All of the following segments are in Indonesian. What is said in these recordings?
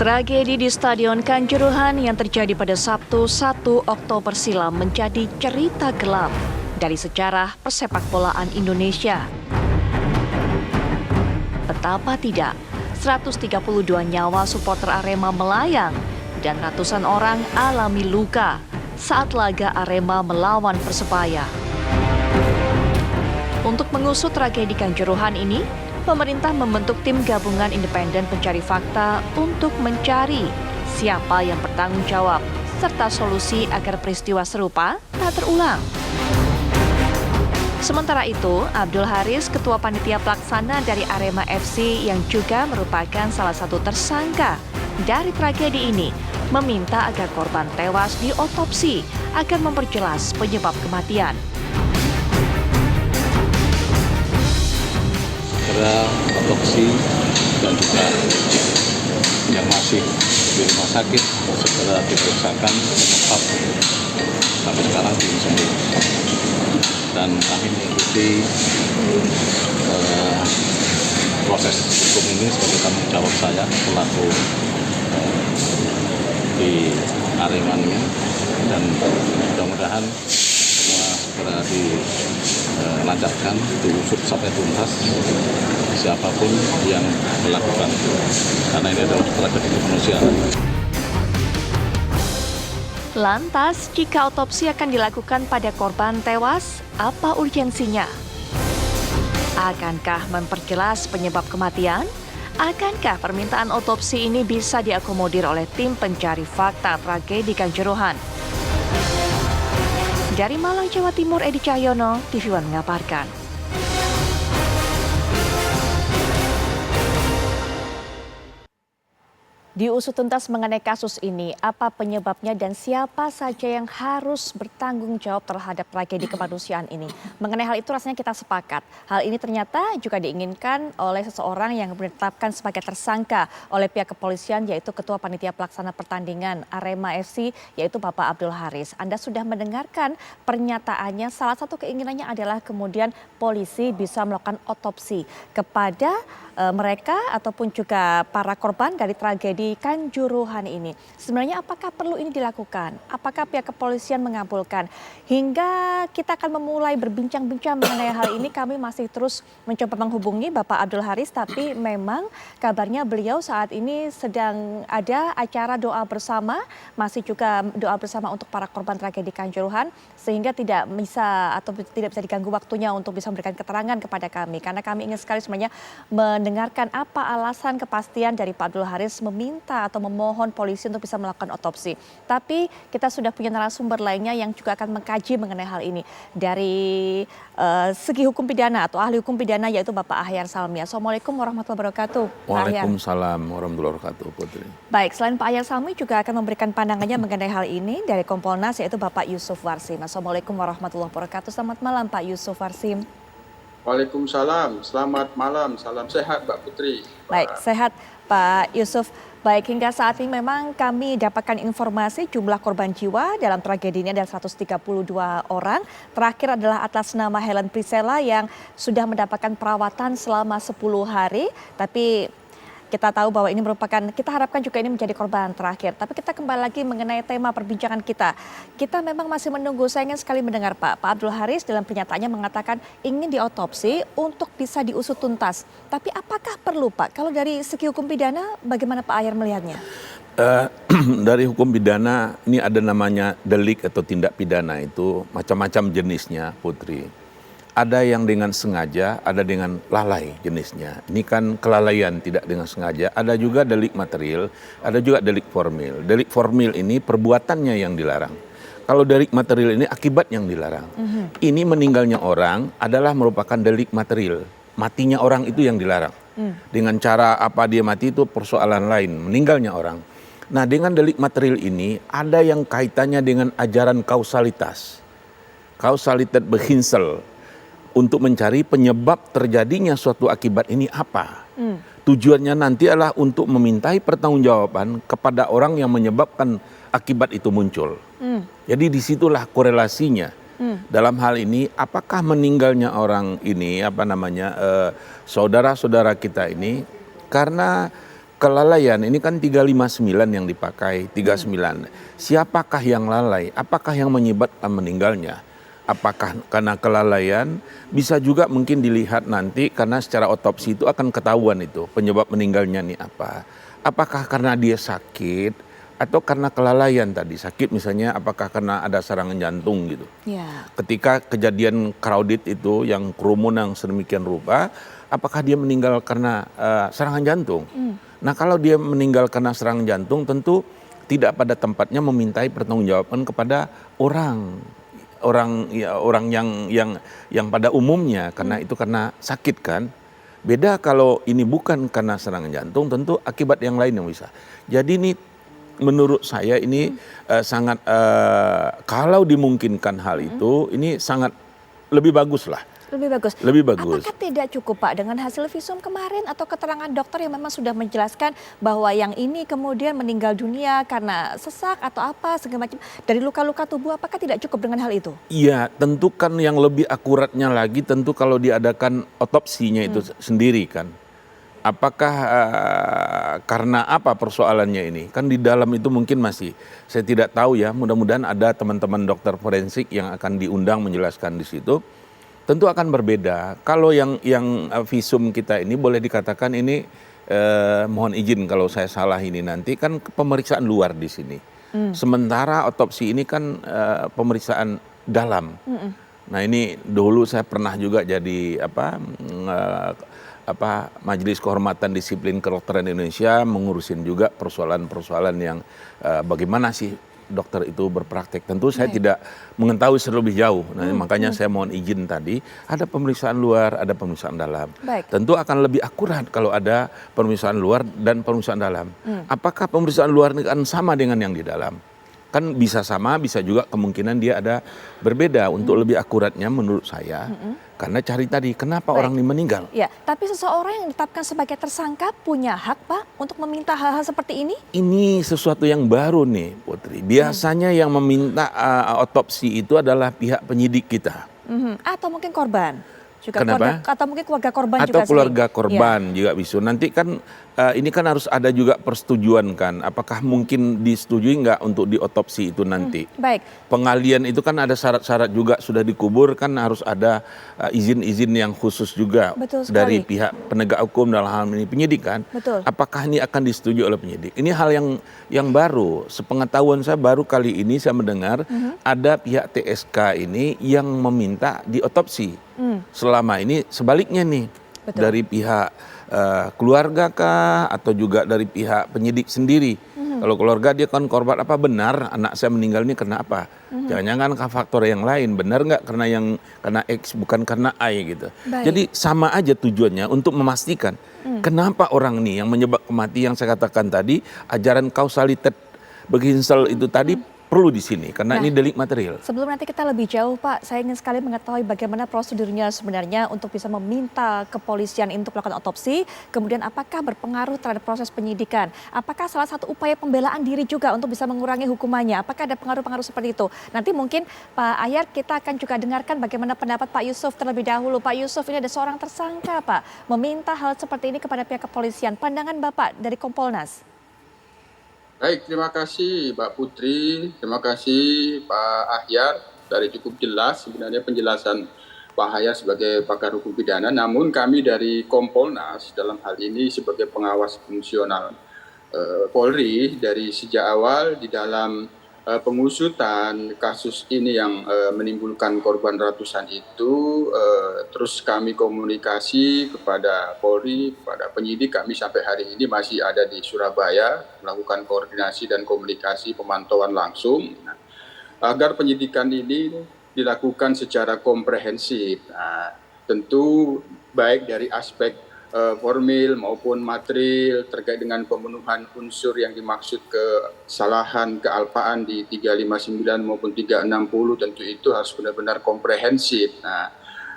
Tragedi di Stadion Kanjuruhan yang terjadi pada Sabtu 1 Oktober silam menjadi cerita gelap dari sejarah persepak bolaan Indonesia. Betapa tidak, 132 nyawa supporter Arema melayang dan ratusan orang alami luka saat laga Arema melawan Persebaya. Untuk mengusut tragedi Kanjuruhan ini, pemerintah membentuk tim gabungan independen pencari fakta untuk mencari siapa yang bertanggung jawab serta solusi agar peristiwa serupa tak terulang. Sementara itu, Abdul Haris, Ketua Panitia Pelaksana dari Arema FC yang juga merupakan salah satu tersangka dari tragedi ini, meminta agar korban tewas diotopsi agar memperjelas penyebab kematian. Segera otopsi dan juga yang masih di rumah sakit segera diperiksakan penyebab sampai sekarang belum sembuh. Dan kami mengikuti proses hukum ini sebagai tanggung jawab saya selaku di Arema ini, dan mudah-mudahan semua segera dilancarkan, diusut sampai tuntas siapapun yang melakukan, karena ini adalah tragedi kemanusiaan. Lantas, jika otopsi akan dilakukan pada korban tewas, apa urgensinya? Akankah memperjelas penyebab kematian? Akankah permintaan otopsi ini bisa diakomodir oleh tim pencari fakta tragedi Kanjuruhan? Dari Malang, Jawa Timur, Edi Cahyono, TV One mengabarkan. Diusut tuntas mengenai kasus ini, apa penyebabnya dan siapa saja yang harus bertanggung jawab terhadap tragedi kemanusiaan ini. Mengenai hal itu rasanya kita sepakat. Hal ini ternyata juga diinginkan oleh seseorang yang ditetapkan sebagai tersangka oleh pihak kepolisian, yaitu Ketua Panitia Pelaksana Pertandingan Arema FC, yaitu Bapak Abdul Haris. Anda sudah mendengarkan pernyataannya, salah satu keinginannya adalah kemudian polisi bisa melakukan otopsi kepada mereka ataupun juga para korban dari tragedi Kanjuruhan ini. Sebenarnya apakah perlu ini dilakukan? Apakah pihak kepolisian mengabulkan? Hingga kita akan memulai berbincang-bincang mengenai hal ini, kami masih terus mencoba menghubungi Bapak Abdul Haris, tapi memang kabarnya beliau saat ini sedang ada acara doa bersama, masih juga doa bersama untuk para korban tragedi Kanjuruhan, sehingga tidak bisa diganggu waktunya untuk bisa memberikan keterangan kepada kami. Karena kami ingin sekali sebenarnya mendengarkan apa alasan kepastian dari Pak Abdul Haris meminta atau memohon polisi untuk bisa melakukan otopsi. Tapi kita sudah punya narasumber lainnya yang juga akan mengkaji mengenai hal ini dari segi hukum pidana atau ahli hukum pidana, yaitu Bapak Ahyar Salmi. Assalamualaikum warahmatullahi wabarakatuh. Waalaikumsalam warahmatullahi wabarakatuh, Putri. Baik, selain Pak Ahyar Salmi juga akan memberikan pandangannya mengenai hal ini dari Kompolnas, yaitu Bapak Yusuf Warsim. Assalamualaikum warahmatullahi wabarakatuh. Selamat malam Pak Yusuf Warsim. Waalaikumsalam, selamat malam, salam sehat Mbak Putri. Baik, sehat Pak Yusuf. Baik, hingga saat ini memang kami dapatkan informasi jumlah korban jiwa dalam tragedi ini adalah 132 orang. Terakhir adalah atas nama Helen Priscilla yang sudah mendapatkan perawatan selama 10 hari. Tapi kita tahu bahwa ini merupakan, kita harapkan juga ini menjadi korban terakhir. Tapi kita kembali lagi mengenai tema perbincangan kita. Kita memang masih menunggu, saya ingin sekali mendengar Pak Abdul Haris dalam pernyataannya mengatakan ingin diotopsi untuk bisa diusut tuntas. Tapi apakah perlu Pak? Kalau dari segi hukum pidana, bagaimana Pak Ahyar melihatnya? Dari hukum pidana ini ada namanya delik atau tindak pidana, itu macam-macam jenisnya, Putri. Ada yang dengan sengaja, ada dengan lalai jenisnya. Ini kan kelalaian tidak dengan sengaja. Ada juga delik material, ada juga delik formil. Delik formil ini perbuatannya yang dilarang. Kalau delik material ini akibat yang dilarang. Ini meninggalnya orang adalah merupakan delik material. Matinya orang itu yang dilarang. Dengan cara apa dia mati itu persoalan lain, meninggalnya orang. Nah, dengan delik material ini ada yang kaitannya dengan ajaran kausalitas. Kausalitas behinsel. Untuk mencari penyebab terjadinya suatu akibat ini apa. Tujuannya nanti adalah untuk memintai pertanggungjawaban kepada orang yang menyebabkan akibat itu muncul. Jadi disitulah korelasinya. Dalam hal ini, apakah meninggalnya orang ini, saudara-saudara kita ini, karena kelalaian ini kan 359 yang dipakai, 39. Siapakah yang lalai? Apakah yang menyebabkan meninggalnya? Apakah karena kelalaian? Bisa juga mungkin dilihat nanti karena secara otopsi itu akan ketahuan itu penyebab meninggalnya nih apa. Apakah karena dia sakit atau karena kelalaian tadi? Sakit misalnya apakah karena ada serangan jantung gitu. Ya. Ketika kejadian crowded itu yang kerumunan sedemikian rupa, apakah dia meninggal karena serangan jantung? Nah kalau dia meninggal karena serangan jantung tentu tidak pada tempatnya memintai pertanggungjawaban kepada orang yang pada umumnya karena itu karena sakit kan. Beda kalau ini bukan karena serangan jantung tentu akibat yang lain yang bisa. Jadi ini menurut saya ini sangat kalau dimungkinkan hal itu ini sangat lebih bagus lah. Lebih bagus. Lebih bagus. Apakah tidak cukup Pak dengan hasil visum kemarin atau keterangan dokter yang memang sudah menjelaskan bahwa yang ini kemudian meninggal dunia karena sesak atau apa segala macam dari luka-luka tubuh, apakah tidak cukup dengan hal itu? Iya, tentu kan yang lebih akuratnya lagi tentu kalau diadakan otopsinya itu sendiri kan. Apakah karena apa persoalannya ini? Kan di dalam itu mungkin masih saya tidak tahu ya. Mudah-mudahan ada teman-teman dokter forensik yang akan diundang menjelaskan di situ. Tentu akan berbeda. Kalau yang visum kita ini boleh dikatakan ini mohon izin kalau saya salah ini nanti kan pemeriksaan luar di sini. Sementara otopsi ini kan pemeriksaan dalam. Nah ini dulu saya pernah juga jadi Majelis Kehormatan Disiplin Kedokteran Indonesia mengurusin juga persoalan-persoalan yang bagaimana sih dokter itu berpraktek. Tentu saya tidak mengetahui terlebih jauh. Nah, makanya saya mohon izin tadi ada pemeriksaan luar, ada pemeriksaan dalam. Baik. Tentu akan lebih akurat kalau ada pemeriksaan luar dan pemeriksaan dalam. Apakah pemeriksaan luar ini akan sama dengan yang di dalam? Kan bisa sama, bisa juga kemungkinan dia ada berbeda. Untuk lebih akuratnya menurut saya, karena cari tadi kenapa orang ini meninggal. Ya, tapi seseorang yang ditetapkan sebagai tersangka punya hak Pak untuk meminta hal-hal seperti ini? Ini sesuatu yang baru nih Putri. Biasanya yang meminta otopsi itu adalah pihak penyidik kita. Atau mungkin korban? Juga Kenapa? Atau mungkin keluarga korban Atau juga keluarga sering. korban juga bisa. Nanti kan ini kan harus ada juga persetujuan kan. Apakah mungkin disetujui nggak untuk diotopsi itu nanti? Baik. Pengalian itu kan ada syarat-syarat juga sudah dikubur kan harus ada izin-izin yang khusus juga Betul sekali. dari pihak penegak hukum dalam hal ini penyidik kan. Betul. Apakah ini akan disetujui oleh penyidik? Ini hal yang baru. Sepengetahuan saya baru kali ini saya mendengar ada pihak TSK ini yang meminta diotopsi. Selama ini sebaliknya nih. Betul. Dari pihak keluarga kah atau juga dari pihak penyidik sendiri. Kalau keluarga dia kan korban apa benar anak saya meninggal ini karena apa? Jangan-jangan faktor yang lain benar nggak karena X bukan karena Y gitu. Baik. Jadi sama aja tujuannya untuk memastikan kenapa orang ini yang menyebab kematian yang saya katakan tadi ajaran kausalitas Beghinsel itu tadi perlu di sini karena ini delik material. Sebelum nanti kita lebih jauh Pak, saya ingin sekali mengetahui bagaimana prosedurnya sebenarnya untuk bisa meminta kepolisian untuk melakukan otopsi, kemudian apakah berpengaruh terhadap proses penyidikan, apakah salah satu upaya pembelaan diri juga untuk bisa mengurangi hukumannya, apakah ada pengaruh-pengaruh seperti itu. Nanti mungkin Pak Ahyar kita akan juga dengarkan bagaimana pendapat Pak Yusuf terlebih dahulu. Pak Yusuf, ini ada seorang tersangka Pak, meminta hal seperti ini kepada pihak kepolisian. Pandangan Bapak dari Kompolnas? Baik, terima kasih Mbak Putri, terima kasih Pak Ahyar. Dari cukup jelas sebenarnya penjelasan Pak Ahyar sebagai pakar hukum pidana. Namun kami dari Kompolnas dalam hal ini sebagai pengawas fungsional Polri dari sejak awal di dalam pengusutan kasus ini yang menimbulkan korban ratusan itu, terus kami komunikasi kepada Polri, kepada penyidik. Kami sampai hari ini masih ada di Surabaya melakukan koordinasi dan komunikasi pemantauan langsung agar penyidikan ini dilakukan secara komprehensif. Nah, tentu baik dari aspek formil maupun material terkait dengan pemenuhan unsur yang dimaksud kesalahan, kealpaan di 359 maupun 360 tentu itu harus benar-benar komprehensif. Nah,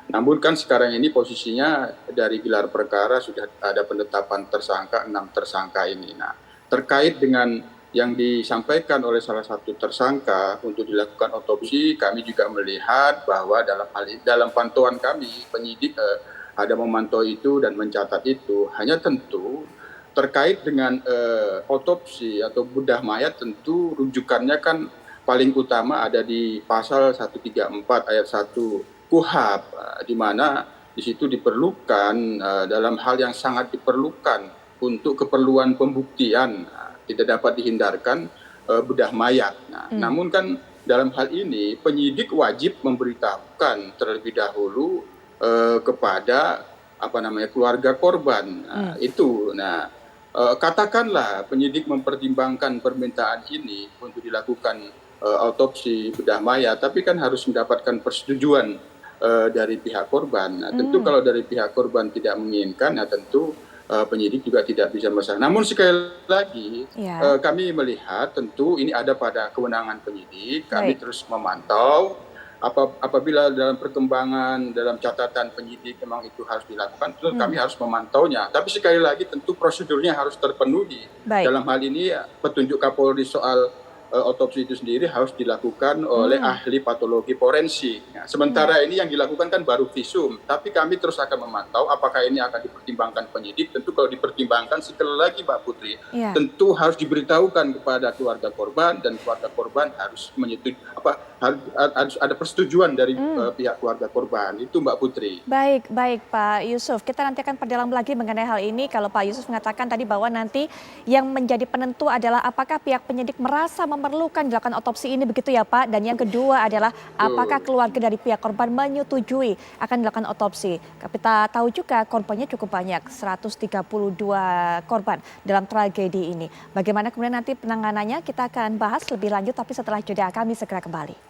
namun kan sekarang ini posisinya dari gelar perkara sudah ada penetapan tersangka, 6 tersangka ini. Nah, terkait dengan yang disampaikan oleh salah satu tersangka untuk dilakukan otopsi, kami juga melihat bahwa dalam pantauan kami penyidik ada memantau itu dan mencatat itu. Hanya tentu terkait dengan otopsi atau bedah mayat tentu rujukannya kan paling utama ada di pasal 134 ayat 1 KUHP, di mana di situ diperlukan dalam hal yang sangat diperlukan untuk keperluan pembuktian, tidak dapat dihindarkan bedah mayat. Namun kan dalam hal ini penyidik wajib memberitahukan terlebih dahulu kepada keluarga korban. Itu. Katakanlah penyidik mempertimbangkan permintaan ini untuk dilakukan autopsi bedah mayat, tapi kan harus mendapatkan persetujuan dari pihak korban. Tentu kalau dari pihak korban tidak menginginkan, tentu penyidik juga tidak bisa masalah. Namun sekali lagi kami melihat tentu ini ada pada kewenangan penyidik. Kami terus memantau. Apabila dalam perkembangan dalam catatan penyidik memang itu harus dilakukan, tentu kami harus memantaunya. Tapi sekali lagi tentu prosedurnya harus terpenuhi. Dalam hal ini petunjuk Kapolri soal otopsi itu sendiri harus dilakukan oleh ahli patologi forensik. Sementara ini yang dilakukan kan baru visum, tapi kami terus akan memantau apakah ini akan dipertimbangkan penyidik. Tentu kalau dipertimbangkan, sekali lagi Mbak Putri, tentu harus diberitahukan kepada keluarga korban, dan keluarga korban harus menyetujui, harus ada persetujuan dari pihak keluarga korban. Itu Mbak Putri. Baik Pak Yusuf, kita nanti akan perdalam lagi mengenai hal ini. Kalau Pak Yusuf mengatakan tadi bahwa nanti yang menjadi penentu adalah apakah pihak penyidik merasa memerlukan dilakukan otopsi ini, begitu ya Pak. Dan yang kedua adalah apakah keluarga dari pihak korban menyetujui akan dilakukan otopsi. Kita tahu juga korbannya cukup banyak, 132 korban dalam tragedi ini. Bagaimana kemudian nanti penanganannya kita akan bahas lebih lanjut, tapi setelah jeda kami segera kembali.